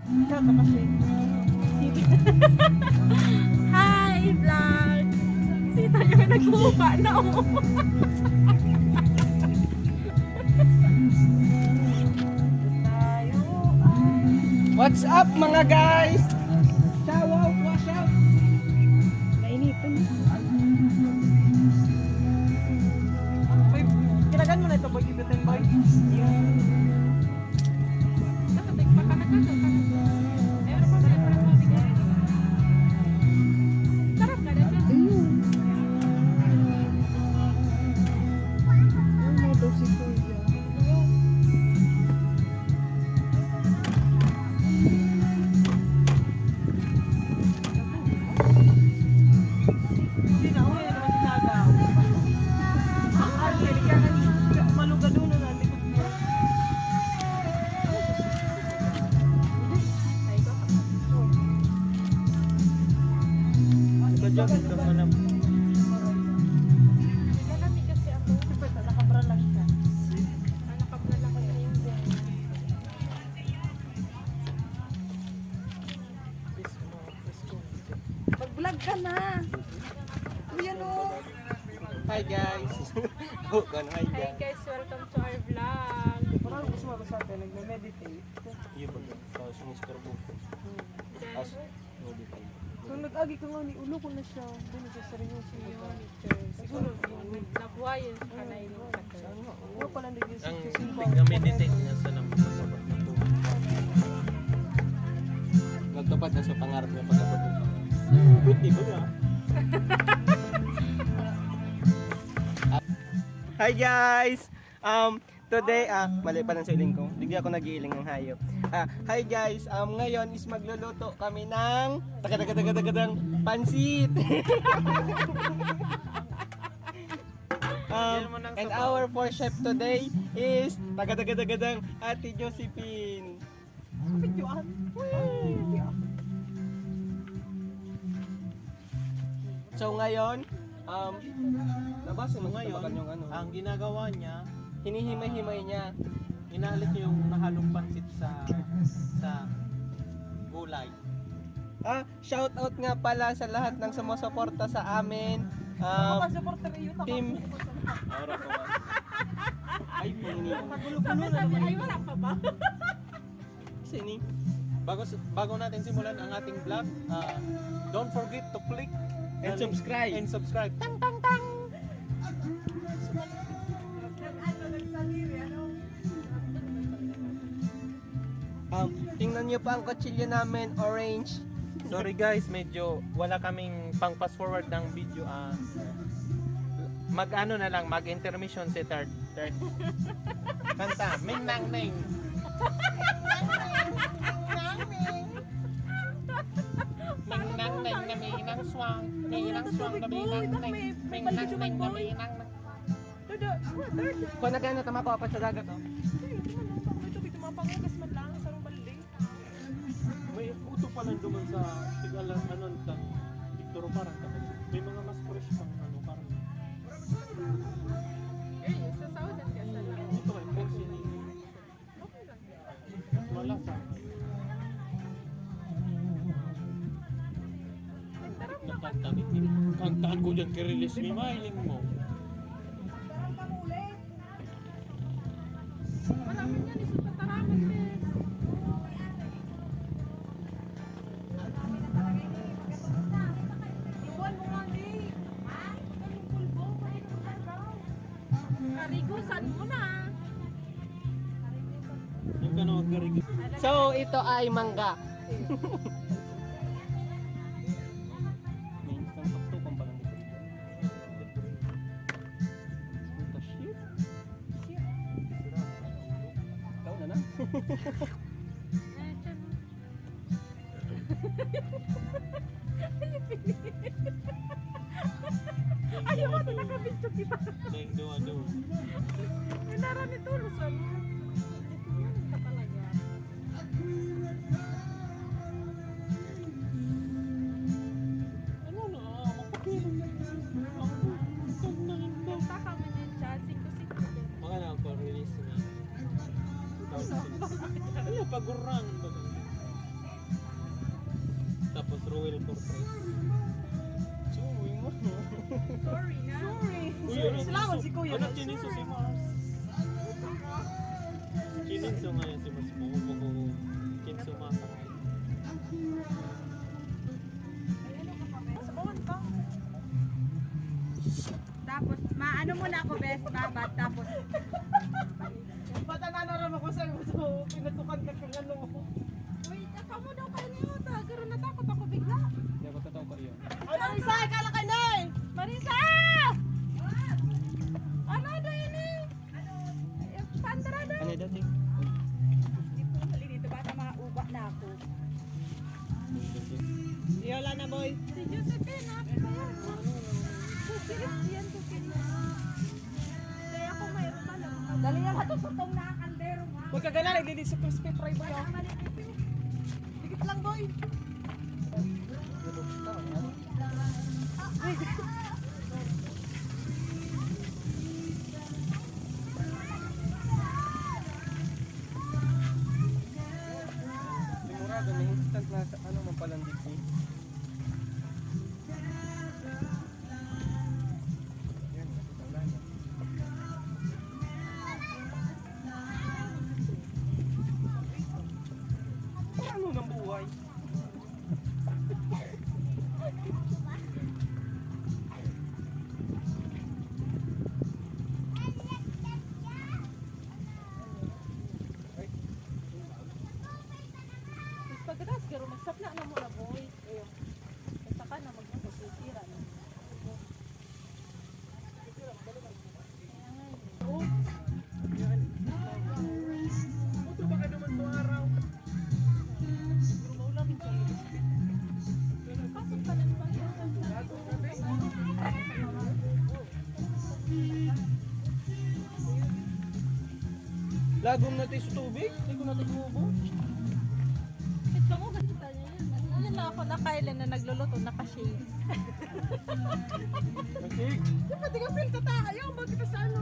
Hi, vlog! Sita niyo may nagkuha na oh. What's up mga guys? Shout out, wash out. Nainitan. Kinagan mo na ito, boy, kibitin boy. Hindi na, uwi naman si Naga. Ay, kaya maluga doon na natin. Nagka-jogging ka pa na. Nalamig kasi ako. Nakabra lang siya. Nakabla lang ko yung mag-vlog ka na. Ayan o. Hi guys. Oh, hi Hi guys. guys, welcome to our vlog. Parang gusto mo ba sa atin, nagme-meditate? Iya ba yan? Tapos yung Mr. Buko. As, no detail. Kung nag-agi ka nga ni ulo ko na siya. Hindi na siya seryoso. Siguro, nabuhayin ka na yung kato. Ano pala nag-isip Ang kasi nag-meditate niya sa lamang nagtupad na sa pangarap niya pagkabot niya. Buti ba nga? Hi guys! Today, mali pa lang sa iling ko. Hindi ako nag-iiling ng hayop. Hi guys! Ngayon is magluluto kami ng tagadang pansit! And our fourth chef today is tagadang Ate Josephine. So ngayon, nabasa mo Ngayon, yung ano, ang ginagawa niya, hinihimay-himay niya. inaalit niya yung nahalong pansit sa gulay. Shout out nga pala sa lahat ng sumusuporta sa amin. Team Ara ko ba? ay puni. Sabi, ay wala pa ba? Sini. Bago natin simulan ang ating vlog, don't forget to click And subscribe. And subscribe. Tingnan niyo pa ang kutsilyo namin, orange. Sorry guys, medyo wala kaming pang fast forward ng video. Mag-ano na lang, mag-intermission si third. Kanta, Ming Nang Ning. Ming Nang Ning na may inang swang. May inang swang na may inang ning. Ming Nang Ning na may inang ning. Kung nagano tama ko apat sa dagat oh. May uto pa lang duman sa Tigalan, ano, Victor parang tapos. May mga mas fresh pang ano, parang. Sa Saudan ka sa lang. Ito ay porcini. Malasa. Nakanta ni kantaan ko dyan kirilis ni Mailing mo. Malaman yan, isang pataraman bes. Karigusan mo na. Yung ka na magkarigil. So ito ay mangga. May isang tuktukan pa lang dito. Puta shit. Ikaw na na. Ayaw mo, nakabidyo kita. Deng doon. Inara ni Tulusan. Yan ka talaga. Ano na? Magpapirong na. Punta kami din siya. 5-5. Mga na ako release na. Ano pagurang ba? tapos Ruel Cortez. Suwi mo. Sorry na. Sorry. Salamat si Kuya. Anak Chiniso si Mars. Chiniso ngayon si Mars. Buko Chinso masakay. Sa bawon ka. Tapos, maano muna ako, best babad. Tapos, Bata na naram ako sa so pinatukan ka kung ano. wait, ako mo daw kayo niyo. Tagaroon natakot ako bigla. Hindi ako totoo ko yun. Ay, Marisa, kala ka na eh. Marisa! Ano na yun eh? Pandara daw. Ano dati? Hindi po mali dito. Baka mauba na ako. Yola na boy. Si Josephine, happy ba yan? Kukilis yan, kukilis. Kaya ako mayroon pa lang. Dali yan hato sa tong nakakaldero ha. Huwag ka gana, naglilinis sa crispy fry boy. Wala Oh. mali ito. Dikit lang boy. Sigurado, may instant na sa ano mapalandig eh. Yan, wala na. Paano ng buhay? Pagkatapos karo magsapna na mo na boy. Ayun. Basta ka na magpapasisira na. Puto ba ka naman sa araw? Maulamin sa Pasok ka lang ba? Lagom natin sa tubig? Hindi ko natin kubo. Ito mo kita niya yan. Ano na ako nakailan na nagluluto, naka-shades. Masig. Di ba, di ka feel tayo? Bakit sa ano?